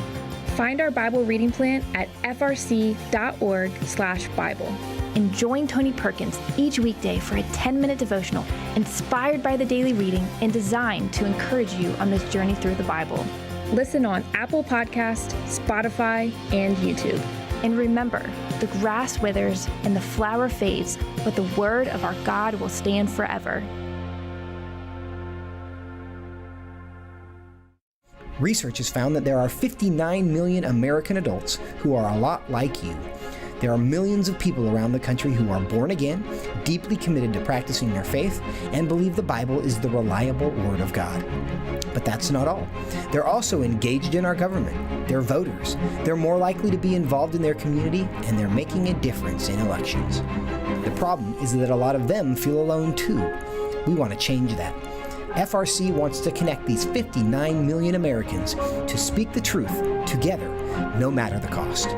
Find our Bible reading plan at frc.org/Bible. And join Tony Perkins each weekday for a 10-minute devotional inspired by the daily reading and designed to encourage you on this journey through the Bible. Listen on Apple Podcast, Spotify, and YouTube. And remember, the grass withers and the flower fades, but the word of our God will stand forever. Research has found that there are 59 million American adults who are a lot like you. There are millions of people around the country who are born again, deeply committed to practicing their faith, and believe the Bible is the reliable Word of God. But that's not all. They're also engaged in our government. They're voters. They're more likely to be involved in their community, and they're making a difference in elections. The problem is that a lot of them feel alone too. We want to change that. FRC wants to connect these 59 million Americans to speak the truth together, no matter the cost.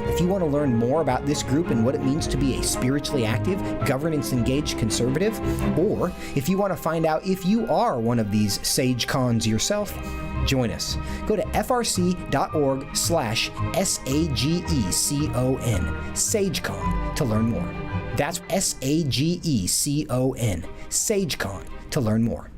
If you want to learn more about this group and what it means to be a spiritually active, governance-engaged conservative, or if you want to find out if you are one of these sage cons yourself, join us. Go to frc.org/SAGECON, SageCon, to learn more. That's SAGECON, SageCon, to learn more.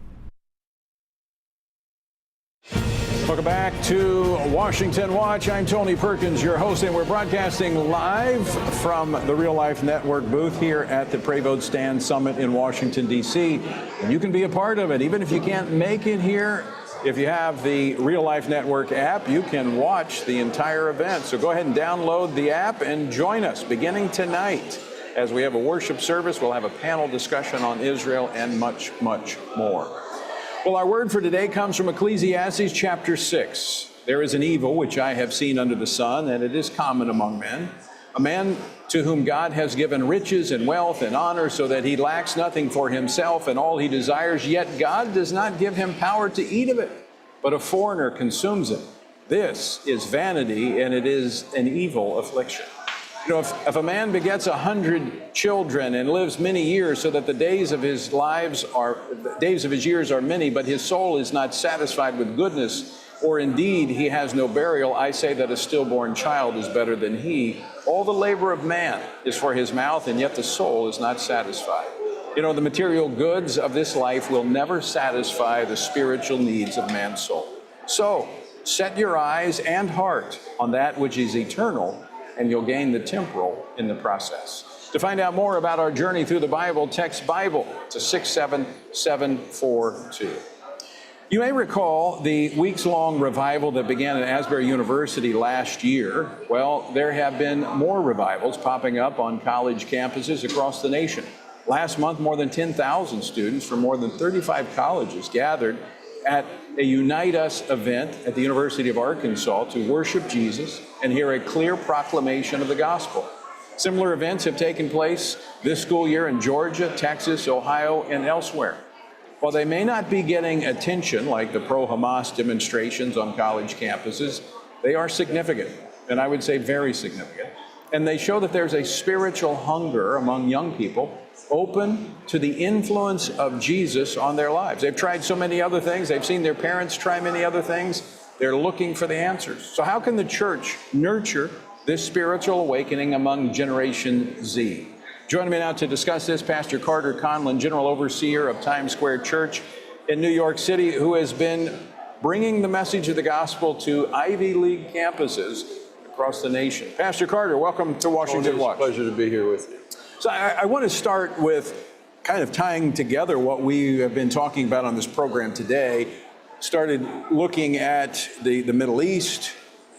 Welcome back to Washington Watch. I'm Tony Perkins, your host, and we're broadcasting live from the Real Life Network booth here at the Pray Vote Stand Summit in Washington, D.C. And you can be a part of it, even if you can't make it here. If you have the Real Life Network app, you can watch the entire event. So go ahead and download the app and join us beginning tonight. As we have a worship service, we'll have a panel discussion on Israel and much, much more. Well, our word for today comes from Ecclesiastes chapter 6. There is an evil which I have seen under the sun, and it is common among men. A man to whom God has given riches and wealth and honor so that he lacks nothing for himself and all he desires, yet God does not give him power to eat of it, but a foreigner consumes it. This is vanity, and it is an evil affliction. You know, if a man begets 100 children and lives many years so that the days of his years are many, but his soul is not satisfied with goodness, or indeed he has no burial, I say that a stillborn child is better than he. All the labor of man is for his mouth, and yet the soul is not satisfied. You know, the material goods of this life will never satisfy the spiritual needs of man's soul. So, set your eyes and heart on that which is eternal, and you'll gain the temporal in the process. To find out more about our journey through the Bible, text Bible to 67742. You may recall the weeks-long revival that began at Asbury University last year. Well, there have been more revivals popping up on college campuses across the nation. Last month, more than 10,000 students from more than 35 colleges gathered at a Unite Us event at the University of Arkansas to worship Jesus and hear a clear proclamation of the gospel. Similar events have taken place this school year in Georgia, Texas, Ohio, and elsewhere. While they may not be getting attention like the pro-Hamas demonstrations on college campuses, they are significant, and I would say very significant. And they show that there's a spiritual hunger among young people open to the influence of Jesus on their lives. They've tried so many other things. They've seen their parents try many other things. They're looking for the answers. So how can the church nurture this spiritual awakening among Generation Z? Joining me now to discuss this, Pastor Carter Conlon, General Overseer of Times Square Church in New York City, who has been bringing the message of the gospel to Ivy League campuses across the nation. Pastor Carter, welcome to Washington Watch. It's a pleasure to be here with you. So I want to start with kind of tying together what we have been talking about on this program today, started looking at the Middle East,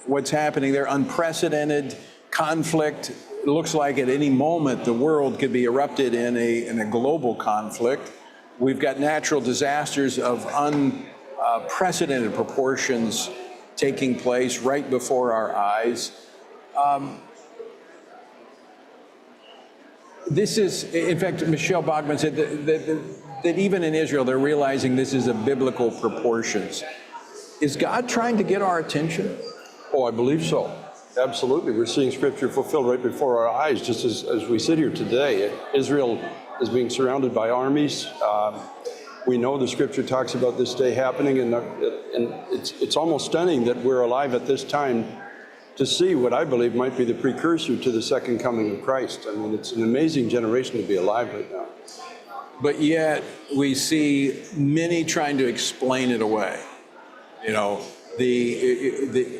what's happening there, unprecedented conflict. It looks like at any moment the world could be erupted in a global conflict. We've got natural disasters of unprecedented proportions taking place right before our eyes. This is, in fact, Michelle Bachmann said that even in Israel, they're realizing this is of biblical proportions. Is God trying to get our attention? Oh, I believe so. Absolutely. We're seeing Scripture fulfilled right before our eyes, just as we sit here today. Israel is being surrounded by armies. We know the Scripture talks about this day happening, and it's almost stunning that we're alive at this time to see what I believe might be the precursor to the second coming of Christ. I mean, it's an amazing generation to be alive right now. But yet we see many trying to explain it away. You know,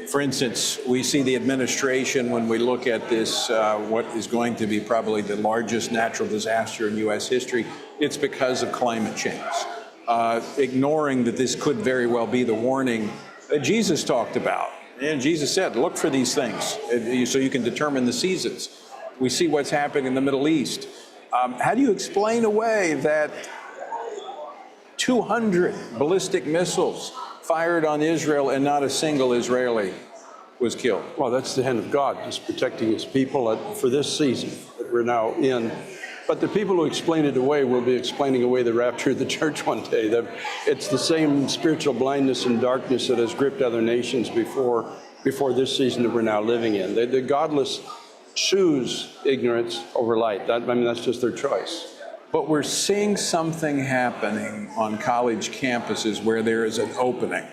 for instance, we see the administration, when we look at this, what is going to be probably the largest natural disaster in U.S. history, it's because of climate change. Ignoring that this could very well be the warning that Jesus talked about. And Jesus said, look for these things so you can determine the seasons. We see what's happening in the Middle East. How do you explain away that 200 ballistic missiles fired on Israel and not a single Israeli was killed? Well, that's the hand of God, just protecting his people for this season that we're now in. But the people who explain it away will be explaining away the rapture of the church one day. It's the same spiritual blindness and darkness that has gripped other nations before this season that we're now living in. The godless choose ignorance over light. That's just their choice. But we're seeing something happening on college campuses where there is an opening,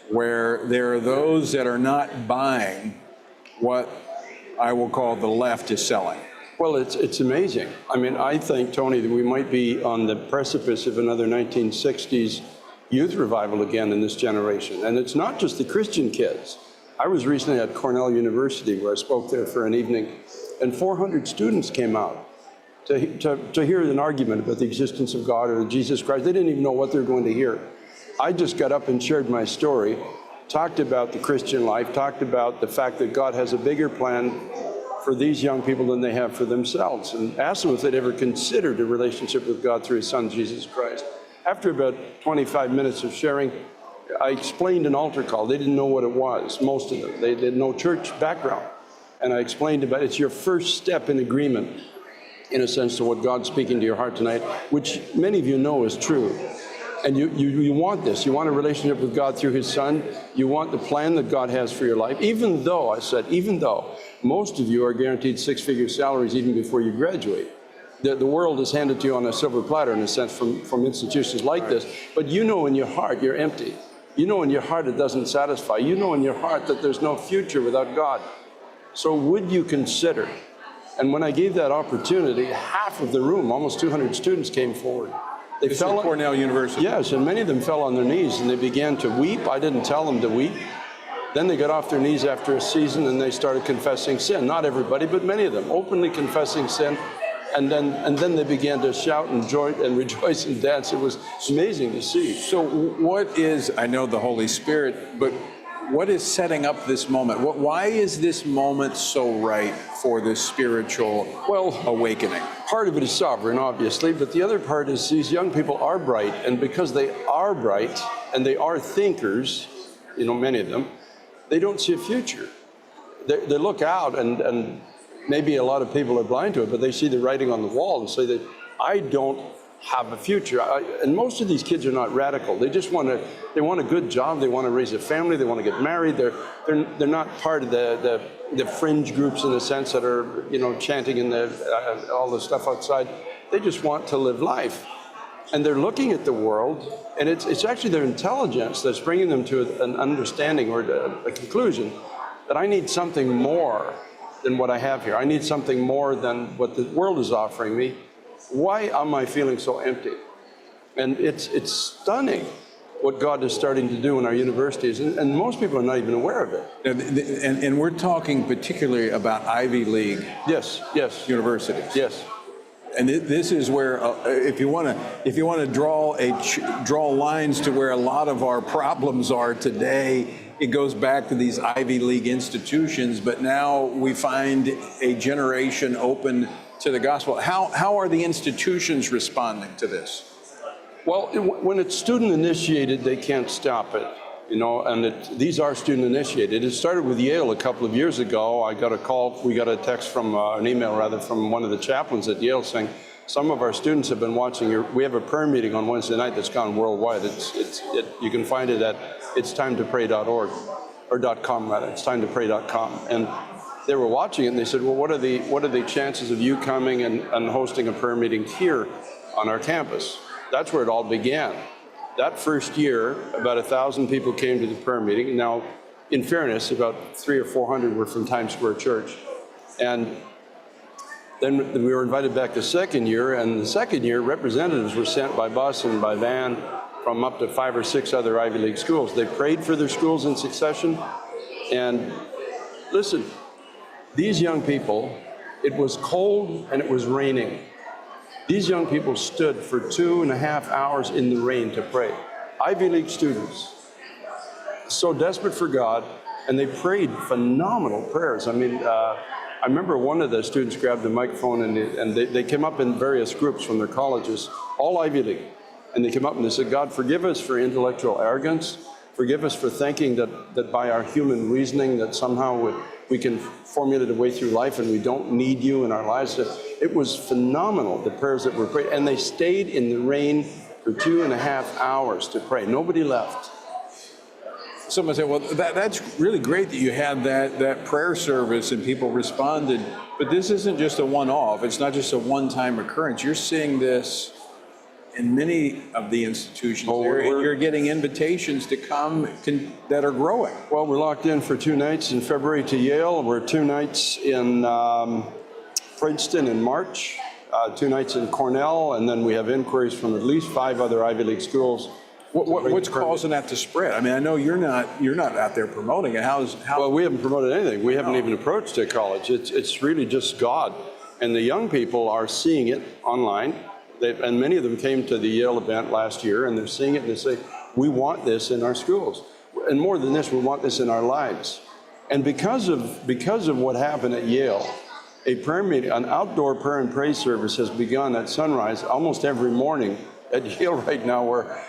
where there are those that are not buying what I will call the left is selling. Well, it's amazing. I mean, I think, Tony, that we might be on the precipice of another 1960s youth revival again in this generation. And it's not just the Christian kids. I was recently at Cornell University where I spoke there for an evening, and 400 students came out to hear an argument about the existence of God or Jesus Christ. They didn't even know what they were going to hear. I just got up and shared my story, talked about the Christian life, talked about the fact that God has a bigger plan for these young people than they have for themselves, and asked them if they'd ever considered a relationship with God through his son, Jesus Christ. After about 25 minutes of sharing, I explained an altar call. They didn't know what it was, most of them. They had no church background. And I explained about it's your first step in agreement, in a sense, to what God's speaking to your heart tonight, which many of you know is true. And you want this. You want a relationship with God through his son. You want the plan that God has for your life. Even though, I said, even though most of you are guaranteed six-figure salaries even before you graduate. The world is handed to you on a silver platter, in a sense, from institutions like this. But you know in your heart you're empty. You know in your heart it doesn't satisfy. You know in your heart that there's no future without God. So would you consider? And when I gave that opportunity, half of the room, almost 200 students, came forward. They fell at Cornell University. Yes, and many of them fell on their knees and they began to weep. I didn't tell them to weep. Then they got off their knees after a season and they started confessing sin. Not everybody, but many of them, openly confessing sin. And then they began to shout and rejoice and dance. It was amazing to see. So what is, I know the Holy Spirit, but what is setting up this moment? Why is this moment so right for this spiritual awakening? Part of it is sovereign, obviously, but the other part is these young people are bright, and because they are bright and they are thinkers, you know, many of them, they don't see a future. They look out, and maybe a lot of people are blind to it, but they see the writing on the wall and say that I don't have a future. And most of these kids are not radical. They just want a good job. They want to raise a family. They want to get married. They're not part of the fringe groups in a sense that are, you know, chanting in all the stuff outside. They just want to live life. And they're looking at the world, and it's actually their intelligence that's bringing them to an understanding or a conclusion that I need something more than what I have here. I need something more than what the world is offering me. Why am I feeling so empty? And it's stunning what God is starting to do in our universities, and most people are not even aware of it. And we're talking particularly about Ivy League yes. universities. Yes. And this is where, if you want to draw lines to where a lot of our problems are today, it goes back to these Ivy League institutions. But now we find a generation open to the gospel. How are the institutions responding to this? Well, when it's student initiated, they can't stop it. You know, and these are student initiated. It started with Yale a couple of years ago. I got a call, we got a text from, an email rather, from one of the chaplains at Yale saying, some of our students have been watching we have a prayer meeting on Wednesday night that's gone worldwide. You can find it at itstimetoPray.org, or .com rather, itstimetoPray.com. And they were watching it and they said, well, what are the chances of you coming and hosting a prayer meeting here on our campus? That's where it all began. That first year, about 1,000 people came to the prayer meeting. Now, in fairness, about 300 or 400 were from Times Square Church. And then we were invited back the second year, and the second year, representatives were sent by bus and by van from up to 5 or 6 other Ivy League schools. They prayed for their schools in succession. And listen, these young people, it was cold and it was raining. These young people stood for 2.5 hours in the rain to pray. Ivy League students, so desperate for God, and they prayed phenomenal prayers. I mean, I remember one of the students grabbed the microphone and they came up in various groups from their colleges, all Ivy League, and they came up and they said, God, forgive us for intellectual arrogance. Forgive us for thinking that by our human reasoning that somehow we can formulate a way through life and we don't need you in our lives. It was phenomenal, the prayers that were prayed. And they stayed in the rain for 2.5 hours to pray. Nobody left. Someone said, well, that's really great that you had that prayer service and people responded. But this isn't just a one-off. It's not just a one-time occurrence. You're seeing this in many of the institutions. You're getting invitations to come that are growing. Well, we're locked in for 2 nights in February to Yale. We're 2 nights in Princeton in March, 2 nights in Cornell, and then we have inquiries from at least 5 other Ivy League schools. What's causing that to spread? I mean, I know you're not out there promoting it. Well, we haven't promoted anything. We haven't even approached a college. It's really just God. And the young people are seeing it online. And many of them came to the Yale event last year, and they're seeing it and they say, we want this in our schools. And more than this, we want this in our lives. And because of what happened at Yale, a prayer meeting, an outdoor prayer and praise service has begun at sunrise almost every morning at Yale right now, where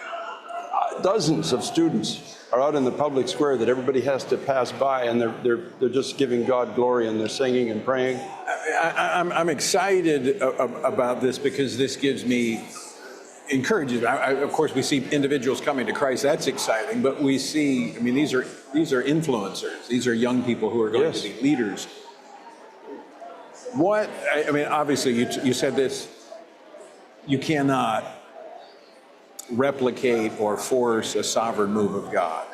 dozens of students are out in the public square that everybody has to pass by, and they're just giving God glory, and they're singing and praying. I'm excited about this because this gives me encouragement. Of course, we see individuals coming to Christ. That's exciting. But we see, I mean, these are influencers. These are young people who are going to be leaders. I mean, obviously, you said this. You cannot replicate or force a sovereign move of God,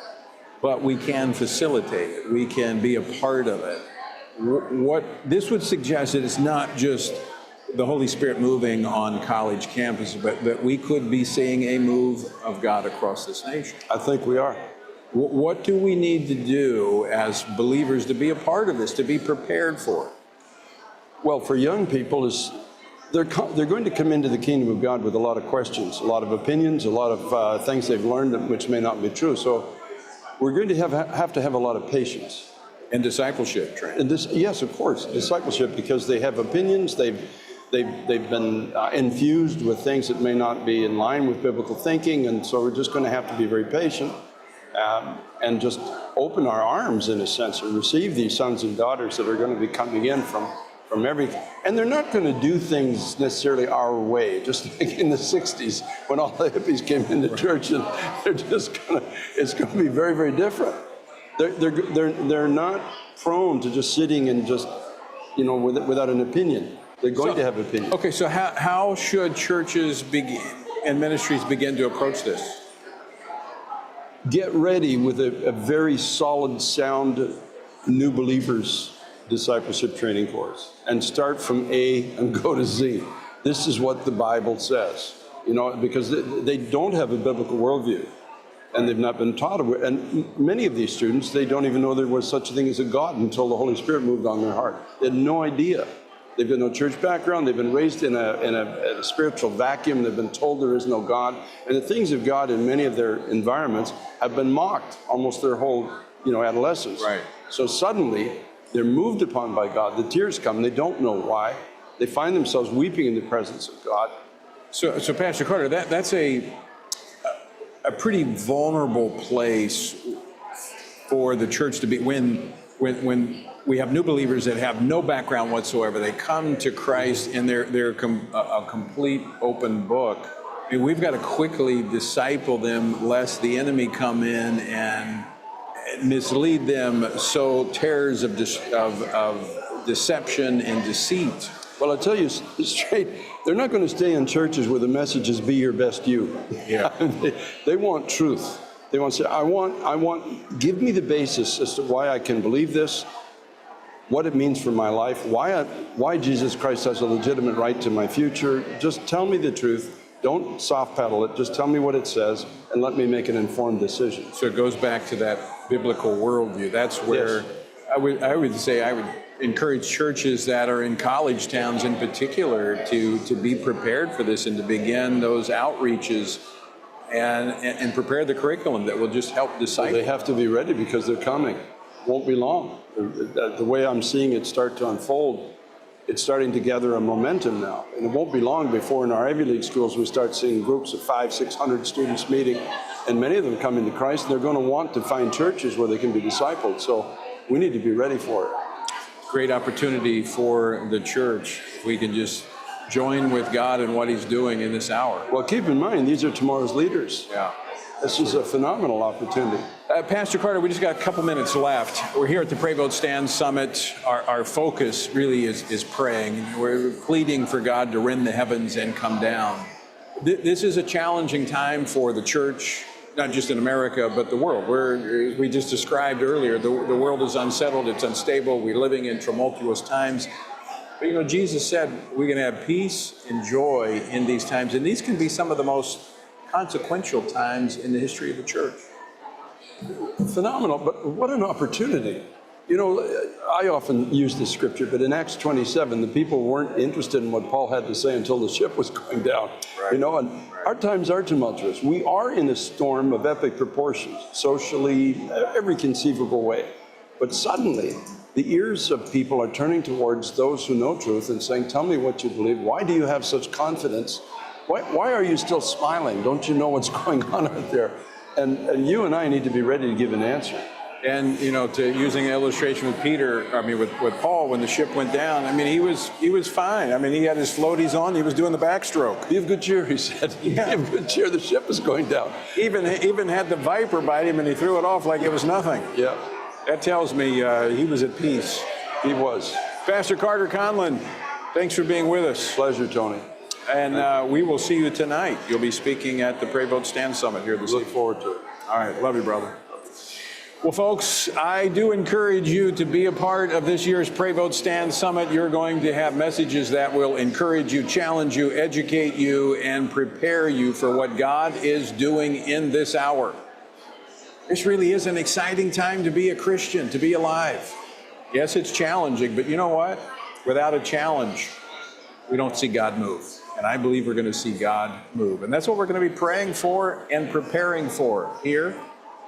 but we can facilitate it. We can be a part of it. What this would suggest that it's not just the Holy Spirit moving on college campuses, but that we could be seeing a move of God across this nation. I think we are. What do we need to do as believers to be a part of this, to be prepared for it? Well, for young people, they're going to come into the kingdom of God with a lot of questions, a lot of opinions, a lot of things they've learned which may not be true. So we're going to have to have a lot of patience. And discipleship training. Yes, of course, discipleship, because they have opinions. They've been infused with things that may not be in line with biblical thinking, and so we're just going to have to be very patient and just open our arms, in a sense, and receive these sons and daughters that are going to be coming in from everything. And they're not going to do things necessarily our way, just like in the 60s when all the hippies came into church, and it's going to be very, very different. They're not prone to just sitting and just, without an opinion. They're going to have opinions. Okay, so how should churches and ministries begin to approach this? Get ready with a very solid, sound new believers discipleship training course, and start from A and go to Z. This is what the Bible says, because they don't have a biblical worldview. And they've not been taught it. And many of these students, they don't even know there was such a thing as a God until the Holy Spirit moved on their heart. They had no idea. They've got no church background. They've been raised in a spiritual vacuum. They've been told there is no God. And the things of God in many of their environments have been mocked almost their whole, adolescence. Right. So suddenly they're moved upon by God. The tears come. They don't know why. They find themselves weeping in the presence of God. So Pastor Carter, that's a pretty vulnerable place for the church to be when we have new believers that have no background whatsoever. They come to Christ and they're a complete open book. I mean, we've got to quickly disciple them lest the enemy come in and mislead them, sow tares of deception and deceit. Well, I'll tell you straight, they're not going to stay in churches where the message is be your best you. Yeah. They want truth. They want to say, give me the basis as to why I can believe this, what it means for my life, why Jesus Christ has a legitimate right to my future. Just tell me the truth. Don't soft pedal it. Just tell me what it says and let me make an informed decision. So it goes back to that biblical worldview. That's where Yes. I would encourage churches that are in college towns in particular to be prepared for this and to begin those outreaches and prepare the curriculum that will just help disciple. They have to be ready because they're coming. Won't be long. The way I'm seeing it start to unfold, it's starting to gather a momentum now. And it won't be long before in our Ivy League schools we start seeing groups of 500-600 students meeting, and many of them come into Christ, and they're going to want to find churches where they can be discipled. So we need to be ready for it. Great opportunity for the church. We can just join with God in what He's doing in this hour. Well, keep in mind, these are tomorrow's leaders. Yeah. This is a phenomenal opportunity. Pastor Carter, we just got a couple minutes left. We're here at the Pray Vote Stand Summit. Our focus really is praying. We're pleading for God to rend the heavens and come down. This is a challenging time for the church, not just in America, but the world. We just described earlier, the world is unsettled, it's unstable, we're living in tumultuous times. But Jesus said we're going to have peace and joy in these times, and these can be some of the most consequential times in the history of the church. Phenomenal, but what an opportunity. I often use this scripture, but in Acts 27, the people weren't interested in what Paul had to say until the ship was going down. Right. And our times are tumultuous. We are in a storm of epic proportions, socially, every conceivable way. But suddenly, the ears of people are turning towards those who know truth and saying, tell me what you believe. Why do you have such confidence? Why are you still smiling? Don't you know what's going on out there? And you and I need to be ready to give an answer. And, to using an illustration with Paul, when the ship went down, he was fine. He had his floaties on, he was doing the backstroke. Be of good cheer, he said. Yeah. Be of good cheer, the ship is going down. Even had the viper bite him and he threw it off like it was nothing. Yeah. That tells me he was at peace. He was. Pastor Carter Conlon, thanks for being with us. Pleasure, Tony. And we will see you tonight. You'll be speaking at the Pray Vote Stand Summit here this evening. Look forward to it. All right. Love you, brother. Well, folks, I do encourage you to be a part of this year's Pray Vote Stand Summit. You're going to have messages that will encourage you, challenge you, educate you, and prepare you for what God is doing in this hour. This really is an exciting time to be a Christian, to be alive. Yes, it's challenging, but you know what? Without a challenge, we don't see God move. And I believe we're going to see God move. And that's what we're going to be praying for and preparing for here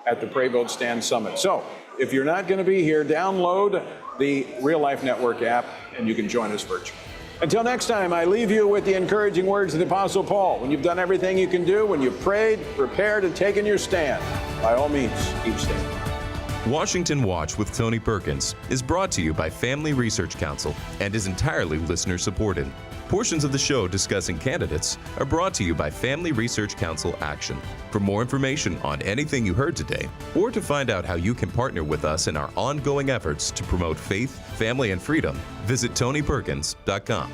at the Pray Vote Stand Summit. So if you're not going to be here, download the Real Life Network app and you can join us virtually. Until next time, I leave you with the encouraging words of the Apostle Paul. When you've done everything you can do, when you've prayed, prepared, and taken your stand, by all means, keep standing. Washington Watch with Tony Perkins is brought to you by Family Research Council and is entirely listener-supported. Portions of the show discussing candidates are brought to you by Family Research Council Action. For more information on anything you heard today, or to find out how you can partner with us in our ongoing efforts to promote faith, family, and freedom, visit TonyPerkins.com.